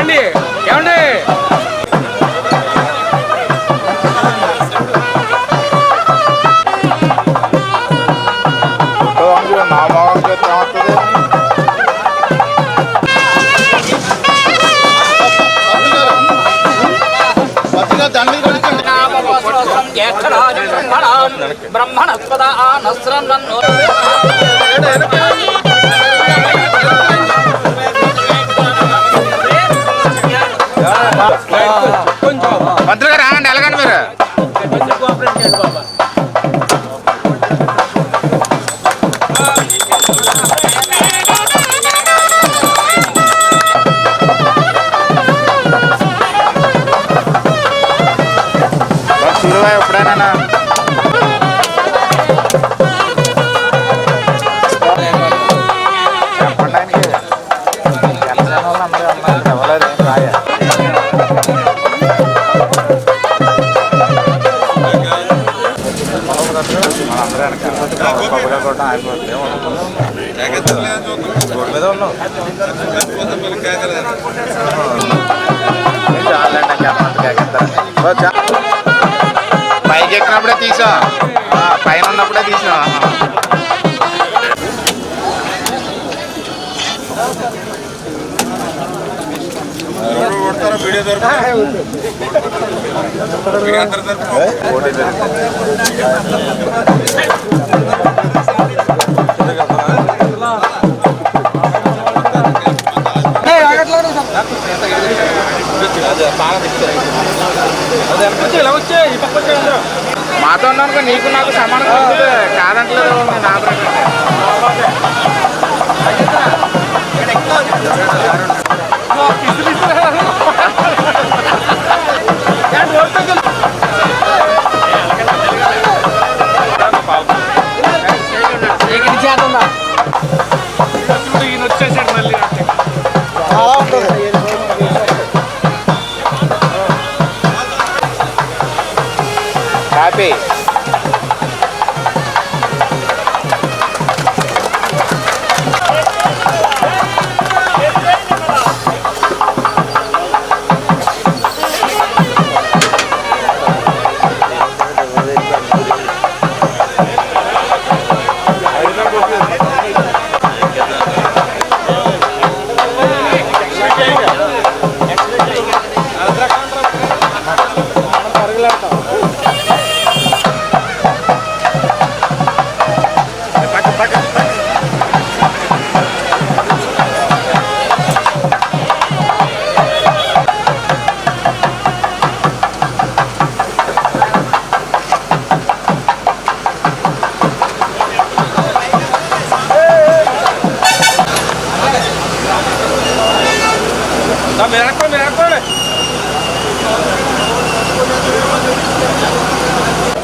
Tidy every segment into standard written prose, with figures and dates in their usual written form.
ఏమండి ఏమండి బ్రహ్మణస్పద ఆనస్రన్నో మంత్రులు గారు రానండి ఎలాగండి మీరు ఎప్పుడైనా పైకి ఎక్కినప్పుడే తీసా పైన ఉన్నప్పుడే తీసా మాతో ఉన్నాను నీకు నాకు సమానం కాదంటలేదు నా వచ్చేసాడు మళ్ళీ హ్యాపీ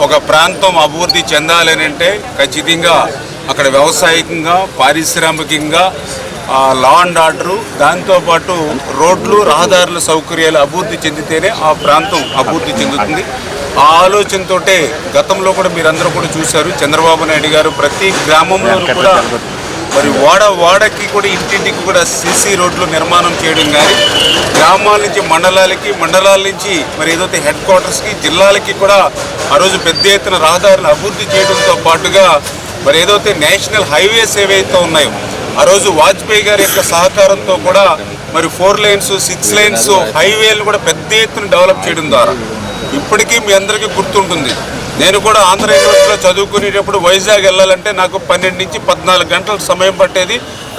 ఒక ప్రాంతం అభివృద్ధి చెందాలి అంటే ఖచ్చితంగా అక్కడ వ్యవసాయకంగా పారిశ్రామికంగా లా అండ్ ఆర్డరు దాంతోపాటు రోడ్లు రహదారుల సౌకర్యాలు అభివృద్ధి చెందితేనే ఆ ప్రాంతం అభివృద్ధి చెందుతుంది. ఆ ఆలోచనతో గతంలో కూడా మీరందరూ కూడా చూశారు, చంద్రబాబు నాయుడు గారు ప్రతి గ్రామంలో కూడా మరి వాడకి కూడా ఇంటింటికి కూడా సీసీ రోడ్లు నిర్మాణం చేయడం కానీ గ్రామాల నుంచి మండలాల నుంచి మరి ఏదైతే హెడ్ క్వార్టర్స్కి జిల్లాలకి కూడా ఆ రోజు పెద్ద ఎత్తున రహదారులు అభివృద్ధి చేయడంతో పాటుగా మరి ఏదైతే నేషనల్ హైవేస్ ఏవైతే ఉన్నాయో ఆ రోజు వాజ్పేయి గారి యొక్క సహకారంతో కూడా మరి 4 lanes 6 lanes హైవేలు కూడా పెద్ద ఎత్తున డెవలప్ చేయడం ద్వారా ఇప్పటికీ మీ అందరికీ గుర్తుంటుంది. నేను కూడా ఆంధ్ర యూనివర్సిటీలో చదువుకునేటప్పుడు వైజాగ్ వెళ్ళాలంటే నాకు 12 నుంచి 14 గంటల సమయం పట్టేది.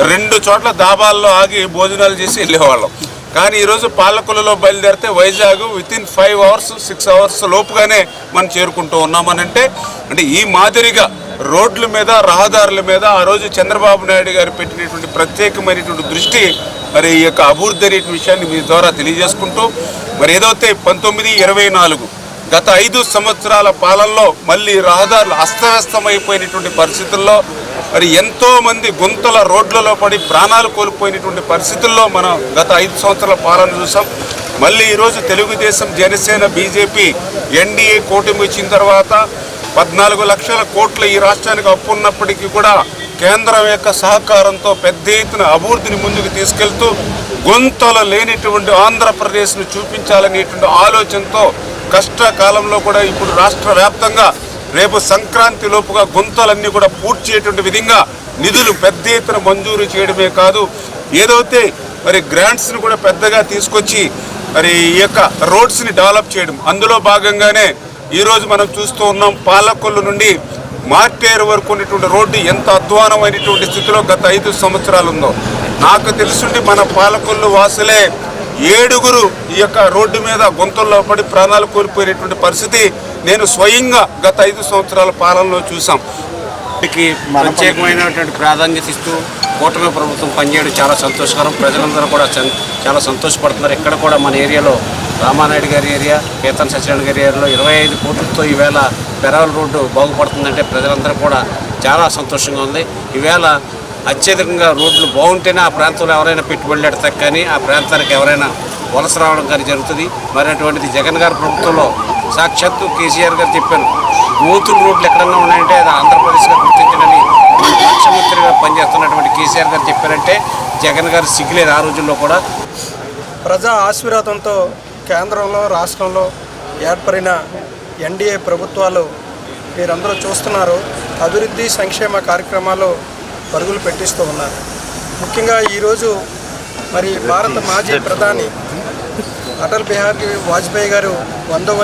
2 చోట్ల దాబాల్లో ఆగి భోజనాలు చేసి వెళ్ళేవాళ్ళం. కానీ ఈరోజు పాలకొల్లులో బయలుదేరితే వైజాగ్ వితిన్ 5 hours 6 hours లోపుగానే మనం చేరుకుంటూ ఉన్నామనంటే అంటే ఈ మాదిరిగా రోడ్ల మీద రహదారుల మీద ఆ రోజు చంద్రబాబు నాయుడు గారు పెట్టినటువంటి ప్రత్యేకమైనటువంటి దృష్టి మరి ఈ యొక్క అభివృద్ధి అనే విషయాన్ని మీ ద్వారా తెలియజేసుకుంటూ మరి ఏదైతే 1924 గత 5 సంవత్సరాల పాలనలో మళ్ళీ రహదారులు అస్తవ్యస్తమైపోయినటువంటి పరిస్థితుల్లో మరి ఎంతోమంది గుంతల రోడ్లలో పడి ప్రాణాలు కోల్పోయినటువంటి పరిస్థితుల్లో మనం గత 5 సంవత్సరాల పాలన చూసాం. మళ్ళీ ఈరోజు తెలుగుదేశం జనసేన బీజేపీ ఎన్డీఏ కూటమి వచ్చిన తర్వాత 14 లక్షల కోట్ల ఈ రాష్ట్రానికి అప్పు ఉన్నప్పటికీ కూడా కేంద్రం యొక్క సహకారంతో పెద్ద ఎత్తున అభివృద్ధిని ముందుకు తీసుకెళ్తూ గుంతలు లేనిటువంటి ఆంధ్రప్రదేశ్ను చూపించాలనేటువంటి ఆలోచనతో కష్టకాలంలో కూడా ఇప్పుడు రాష్ట్ర వ్యాప్తంగా రేపు సంక్రాంతి లోపుగా గుంతలన్నీ కూడా పూర్తి చేయటువంటి విధంగా నిధులు పెద్ద ఎత్తున మంజూరు చేయడమే కాదు, ఏదైతే మరి గ్రాంట్స్ని కూడా పెద్దగా తీసుకొచ్చి మరి ఈ యొక్క రోడ్స్ని డెవలప్ చేయడం, అందులో భాగంగానే ఈరోజు మనం చూస్తూ ఉన్నాం. పాలకొల్లు నుండి మార్టేరు వరకు ఉన్నటువంటి రోడ్డు ఎంత అధ్వానమైనటువంటి స్థితిలో గత 5 సంవత్సరాలు ఉందో. నాకు తెలుసుండి మన పాలకొల్లు వాసులే 7 ఈ యొక్క రోడ్డు మీద గుంతల్లో పడి ప్రాణాలు కోల్పోయినటువంటి పరిస్థితి నేను స్వయంగా గత 5 సంవత్సరాల పాలనలో చూసాం. ప్రత్యేకమైనటువంటి ప్రాధాన్యత ఇస్తూ కూటమి ప్రభుత్వం పనిచేయడం చాలా సంతోషకరం. ప్రజలందరూ కూడా చాలా సంతోషపడుతున్నారు. ఇక్కడ కూడా మన ఏరియాలో రామానాయుడు గారి ఏరియా, కేతన్ సత్యనారాయణ గారి ఏరియాలో 25 కోట్లతో ఈవేళ పెరవల్ రోడ్డు బాగుపడుతుందంటే ప్రజలందరూ కూడా చాలా సంతోషంగా ఉంది. ఈవేళ అత్యధికంగా రోడ్లు బాగుంటేనే ఆ ప్రాంతంలో ఎవరైనా పెట్టుబడులు పెడతారు, కానీ ఆ ప్రాంతానికి ఎవరైనా వలస రావడం కానీ జరుగుతుంది. మరి అటువంటిది జగన్ గారి ప్రభుత్వంలో సాక్షాత్తు కేసీఆర్ గారు చెప్పారు, గోతులు రోడ్లు ఎక్కడన్నా ఉన్నాయంటే అది ఆంధ్రప్రదేశ్గా గుర్తించడని ముఖ్యమంత్రిగా పనిచేస్తున్నటువంటి కేసీఆర్ గారు చెప్పారంటే జగన్ గారు సిగ్గులేదు ఆ రోజుల్లో కూడా. ప్రజా ఆశీర్వాదంతో కేంద్రంలో రాష్ట్రంలో ఏర్పడిన ఎన్డీఏ ప్రభుత్వాలు మీరందరూ చూస్తున్నారు, అభివృద్ధి సంక్షేమ కార్యక్రమాలు పరుగులు పెట్టిస్తూ ఉన్నారు. ముఖ్యంగా ఈరోజు మరి భారత మాజీ ప్రధాని అటల్ బిహారీ వాజ్పేయి గారు 100వ